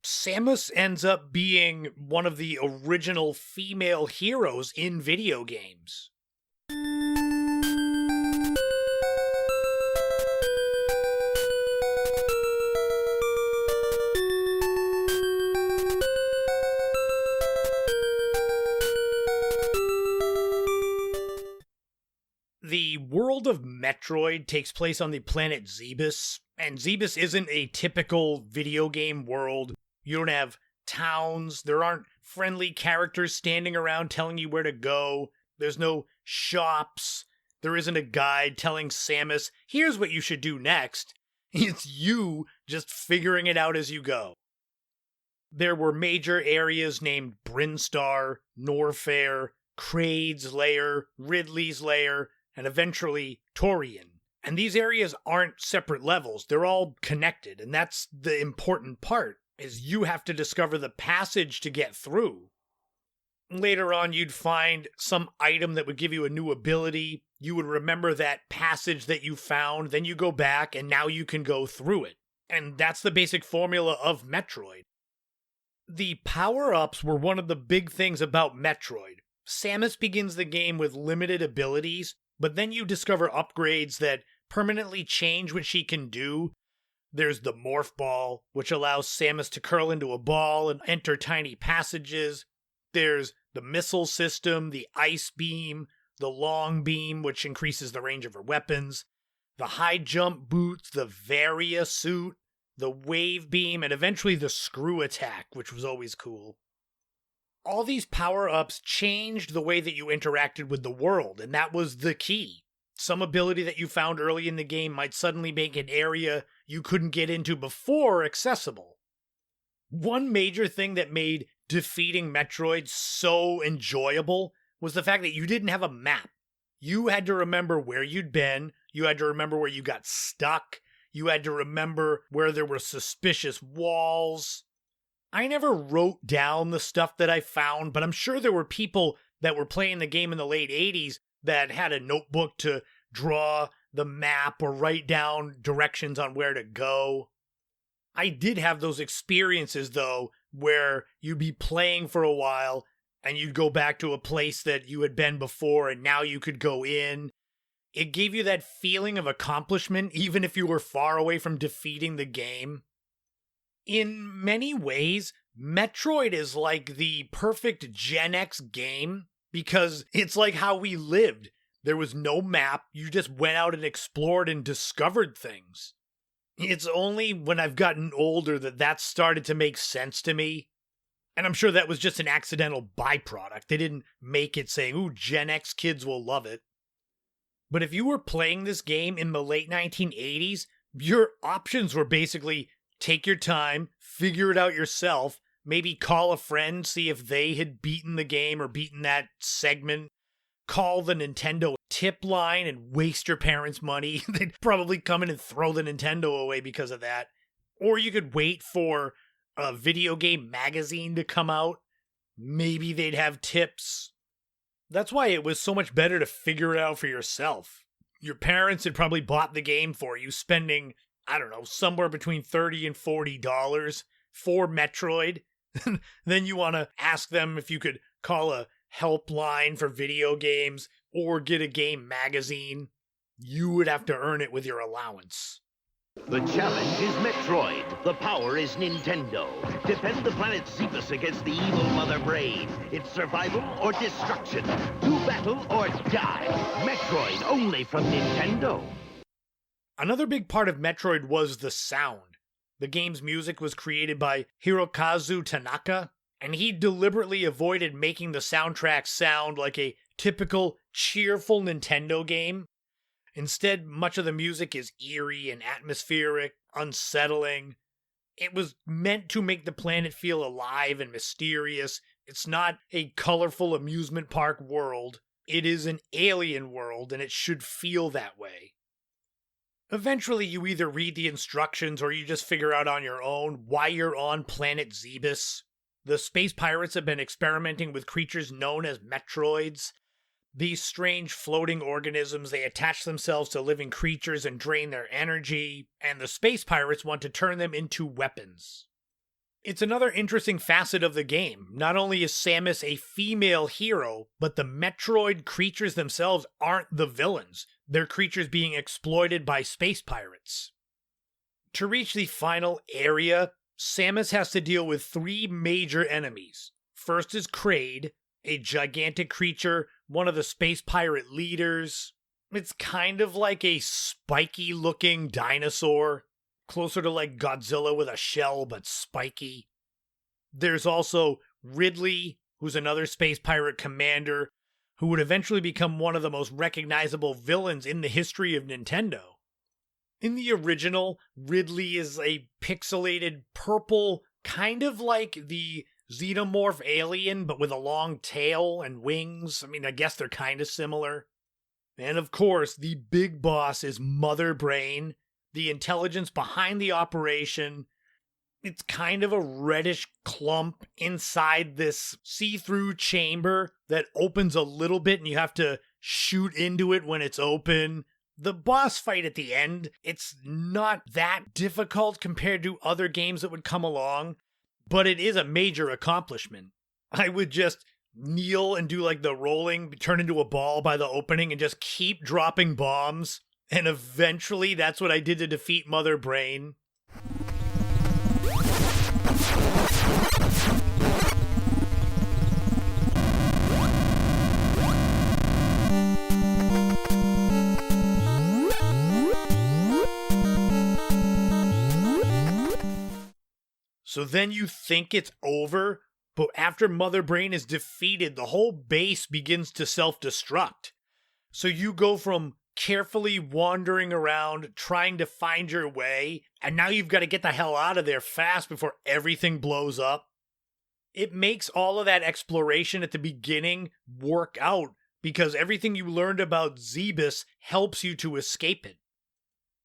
Speaker 1: Samus ends up being one of the original female heroes in video games. The world of Metroid takes place on the planet Zebus, and Zebus isn't a typical video game world. You don't have towns, there aren't friendly characters standing around telling you where to go, there's no shops, there isn't a guide telling Samus, here's what you should do next. It's you just figuring it out as you go. There were major areas named Brinstar, Norfair, Kraid's Lair, Ridley's Lair, and eventually Torian. And these areas aren't separate levels, they're all connected, and that's the important part, is you have to discover the passage to get through. Later on, you'd find some item that would give you a new ability, you would remember that passage that you found, then you go back, and now you can go through it. And that's the basic formula of Metroid. The power-ups were one of the big things about Metroid. Samus begins the game with limited abilities, but then you discover upgrades that permanently change what she can do. There's the Morph Ball, which allows Samus to curl into a ball and enter tiny passages. There's the Missile System, the Ice Beam, the Long Beam, which increases the range of her weapons, the High Jump Boots, the Varia Suit, the Wave Beam, and eventually the Screw Attack, which was always cool. All these power-ups changed the way that you interacted with the world, and that was the key. Some ability that you found early in the game might suddenly make an area you couldn't get into before accessible. One major thing that made defeating Metroid so enjoyable was the fact that you didn't have a map. You had to remember where you'd been, you had to remember where you got stuck, you had to remember where there were suspicious walls. I never wrote down the stuff that I found, but I'm sure there were people that were playing the game in the late 80s that had a notebook to draw the map or write down directions on where to go. I did have those experiences, though, where you'd be playing for a while and you'd go back to a place that you had been before and now you could go in. It gave you that feeling of accomplishment, even if you were far away from defeating the game. In many ways, Metroid is like the perfect Gen X game because it's like how we lived. There was no map, you just went out and explored and discovered things. It's only when I've gotten older that started to make sense to me. And I'm sure that was just an accidental byproduct. They didn't make it saying, ooh, Gen X kids will love it. But if you were playing this game in the late 1980s, your options were basically take your time, figure it out yourself, maybe call a friend, see if they had beaten the game or beaten that segment, call the Nintendo tip line and waste your parents' money. They'd probably come in and throw the Nintendo away because of that. Or you could wait for a video game magazine to come out. Maybe they'd have tips. That's why it was so much better to figure it out for yourself. Your parents had probably bought the game for you, spending, I don't know, somewhere between $30 and $40 for Metroid. Then you want to ask them if you could call a helpline for video games or get a game magazine. You would have to earn it with your allowance.
Speaker 4: The challenge is Metroid. The power is Nintendo. Defend the planet Zebus against the evil Mother Brain. It's survival or destruction. Do battle or die. Metroid only from Nintendo.
Speaker 1: Another big part of Metroid was the sound. The game's music was created by Hirokazu Tanaka, and he deliberately avoided making the soundtrack sound like a typical cheerful Nintendo game. Instead, much of the music is eerie and atmospheric, unsettling. It was meant to make the planet feel alive and mysterious. It's not a colorful amusement park world. It is an alien world, and it should feel that way. Eventually, you either read the instructions or you just figure out on your own why you're on planet Zebus. The space pirates have been experimenting with creatures known as Metroids. These strange floating organisms, they attach themselves to living creatures and drain their energy, and the space pirates want to turn them into weapons. It's another interesting facet of the game. Not only is Samus a female hero, but the Metroid creatures themselves aren't the villains. They're creatures being exploited by space pirates. To reach the final area, Samus has to deal with 3 major enemies. First is Kraid, a gigantic creature, one of the space pirate leaders. It's kind of like a spiky-looking dinosaur, closer to like Godzilla with a shell, but spiky. There's also Ridley, who's another space pirate commander, who would eventually become one of the most recognizable villains in the history of Nintendo. In the original, Ridley is a pixelated purple, kind of like the xenomorph alien, but with a long tail and wings. I mean, I guess they're kind of similar. And of course, the big boss is Mother Brain, the intelligence behind the operation. It's kind of a reddish clump inside this see-through chamber that opens a little bit and you have to shoot into it when it's open. The boss fight at the end, it's not that difficult compared to other games that would come along. But it is a major accomplishment. I would just kneel and do like the rolling, turn into a ball by the opening and just keep dropping bombs. And eventually that's what I did to defeat Mother Brain. So then you think it's over, but after Mother Brain is defeated, the whole base begins to self-destruct. So you go from carefully wandering around, trying to find your way, and now you've got to get the hell out of there fast before everything blows up. It makes all of that exploration at the beginning work out, because everything you learned about Zebus helps you to escape it.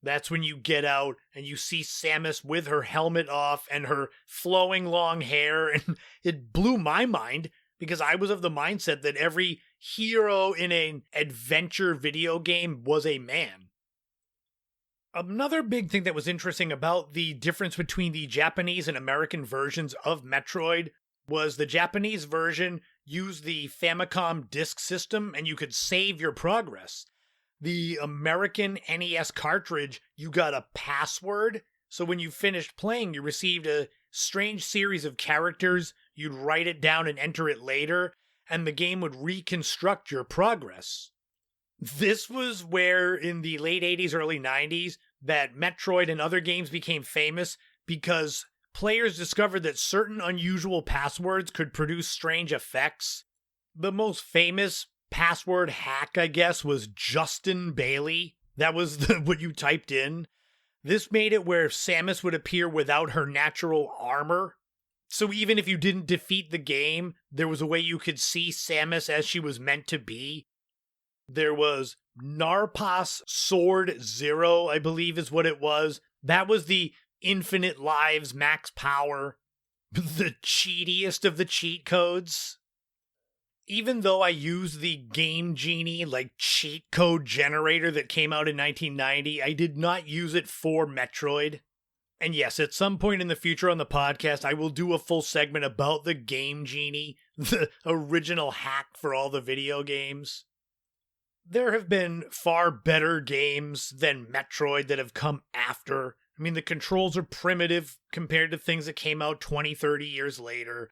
Speaker 1: That's when you get out and you see Samus with her helmet off and her flowing long hair, and it blew my mind because I was of the mindset that every hero in an adventure video game was a man. Another big thing that was interesting about the difference between the Japanese and American versions of Metroid was the Japanese version used the Famicom disk system and you could save your progress. The American NES cartridge, you got a password, so when you finished playing, you received a strange series of characters, you'd write it down and enter it later, and the game would reconstruct your progress. This was where, in the late 80s, early 90s, that Metroid and other games became famous because players discovered that certain unusual passwords could produce strange effects. The most famous password hack, I guess, was Justin Bailey. That was what you typed in. This made it where Samus would appear without her natural armor. So even if you didn't defeat the game, there was a way you could see Samus as she was meant to be. There was Narpas Sword Zero, I believe is what it was. That was the infinite lives, max power. The cheatiest of the cheat codes. Even though I used the Game Genie, cheat code generator that came out in 1990, I did not use it for Metroid. And yes, at some point in the future on the podcast, I will do a full segment about the Game Genie, the original hack for all the video games. There have been far better games than Metroid that have come after. I mean, the controls are primitive compared to things that came out 20, 30 years later.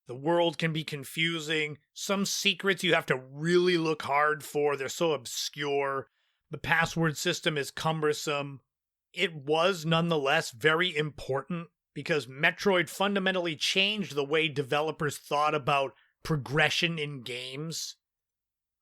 Speaker 1: The world can be confusing. Some secrets you have to really look hard for. They're so obscure. The password system is cumbersome. It was nonetheless very important because Metroid fundamentally changed the way developers thought about progression in games.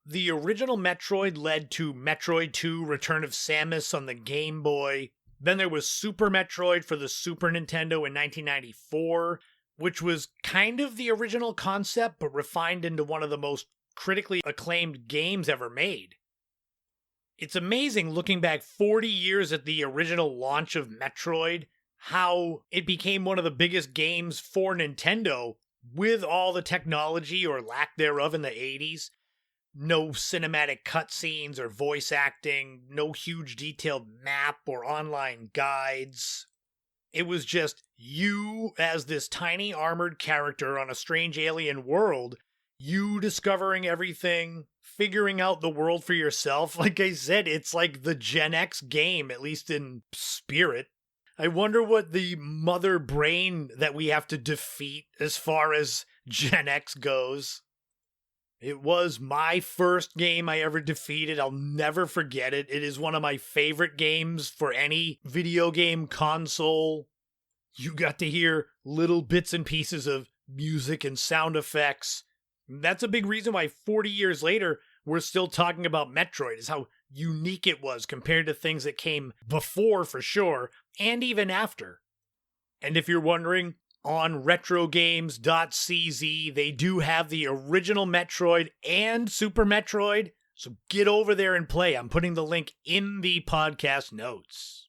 Speaker 1: The original Metroid led to Metroid 2: Return of Samus on the Game Boy. Then there was Super Metroid for the Super Nintendo in 1994, which was kind of the original concept, but refined into one of the most critically acclaimed games ever made. It's amazing looking back 40 years at the original launch of Metroid, how it became one of the biggest games for Nintendo with all the technology or lack thereof in the 80s. No cinematic cutscenes or voice acting, no huge detailed map or online guides. It was just you as this tiny armored character on a strange alien world, you discovering everything, figuring out the world for yourself. Like I said, it's like the Gen X game, at least in spirit. I wonder what the mother brain that we have to defeat as far as Gen X goes. It was my first game I ever defeated. I'll never forget it. It is one of my favorite games for any video game console. You got to hear little bits and pieces of music and sound effects. That's a big reason why 40 years later, we're still talking about Metroid, is how unique it was compared to things that came before, for sure, and even after. And if you're wondering, on retrogames.cz, they do have the original Metroid and Super Metroid, so get over there and play. I'm putting the link in the podcast notes.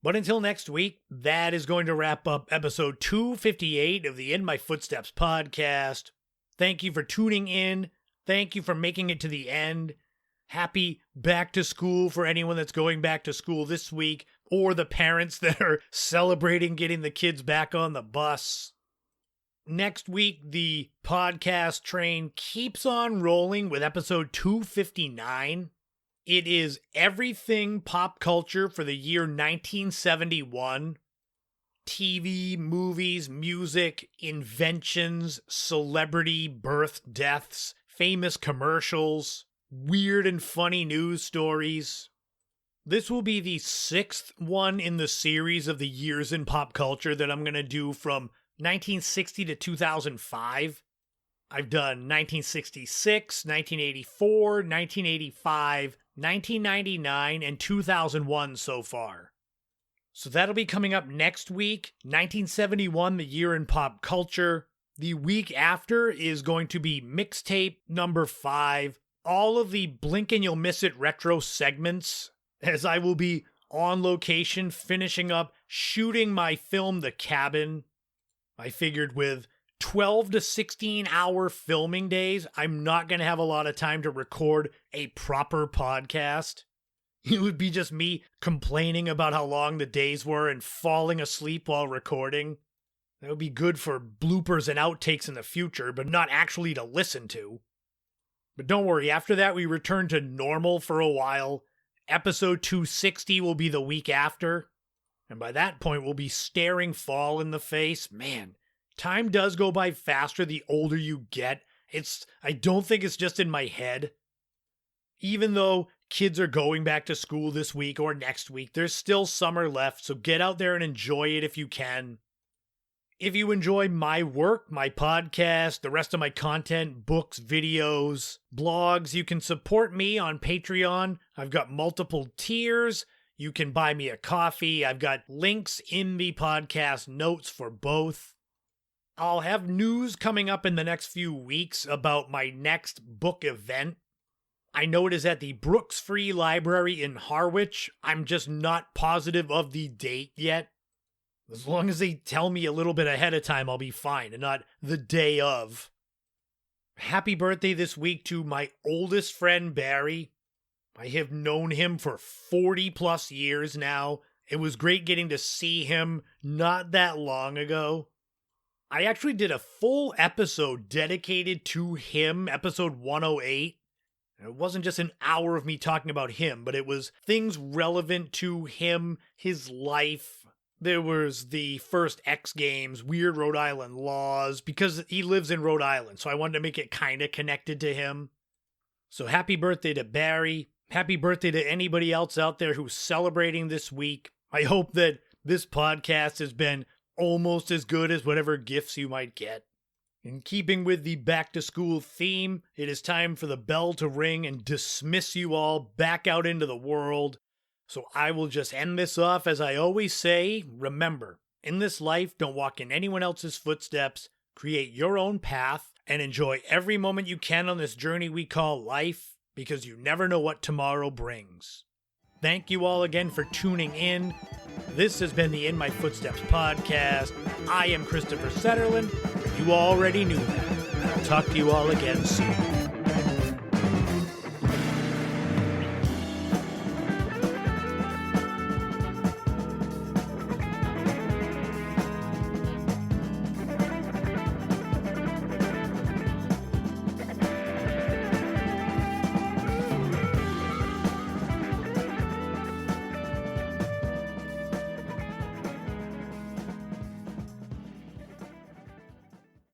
Speaker 1: But until next week, that is going to wrap up episode 258 of the In My Footsteps podcast. Thank you for tuning in. Thank you for making it to the end. Happy back to school for anyone that's going back to school this week, or the parents that are celebrating getting the kids back on the bus. Next week, the podcast train keeps on rolling with episode 259. It is everything pop culture for the year 1971. TV, movies, music, inventions, celebrity birth deaths, famous commercials, weird and funny news stories. This will be the 6th one in the series of the years in pop culture that I'm going to do from 1960 to 2005. I've done 1966, 1984, 1985, 1999, and 2001 so far. So that'll be coming up next week, 1971, the year in pop culture. The week after is going to be mixtape number 5, all of the Blink and You'll Miss It retro segments, as I will be on location finishing up shooting my film The Cabin. I figured with 12 to 16 hour filming days, I'm not going to have a lot of time to record a proper podcast. It would be just me complaining about how long the days were and falling asleep while recording. That would be good for bloopers and outtakes in the future, but not actually to listen to. But don't worry, after that we return to normal for a while. Episode 260 will be the week after. And by that point, we'll be staring fall in the face. Man, time does go by faster the older you get. I don't think it's just in my head. Even though kids are going back to school this week or next week. There's still summer left, so get out there and enjoy it if you can. If you enjoy my work, my podcast, the rest of my content, books, videos, blogs, you can support me on Patreon. I've got multiple tiers. You can buy me a coffee. I've got links in the podcast notes for both. I'll have news coming up in the next few weeks about my next book event. I know it is at the Brooks Free Library in Harwich. I'm just not positive of the date yet. As long as they tell me a little bit ahead of time, I'll be fine, and not the day of. Happy birthday this week to my oldest friend, Barry. I have known him for 40 plus years now. It was great getting to see him not that long ago. I actually did a full episode dedicated to him, episode 108. It wasn't just an hour of me talking about him, but it was things relevant to him, his life. There was the first X Games, weird Rhode Island laws, because he lives in Rhode Island, so I wanted to make it kind of connected to him. So happy birthday to Barry. Happy birthday to anybody else out there who's celebrating this week. I hope that this podcast has been almost as good as whatever gifts you might get. In keeping with the back-to-school theme, it is time for the bell to ring and dismiss you all back out into the world. So I will just end this off as I always say. Remember, in this life, don't walk in anyone else's footsteps, create your own path, and enjoy every moment you can on this journey we call life, because you never know what tomorrow brings. Thank you all again for tuning in. This has been the In My Footsteps podcast. I am Christopher Setterlin. You already knew that. I'll talk to you all again soon.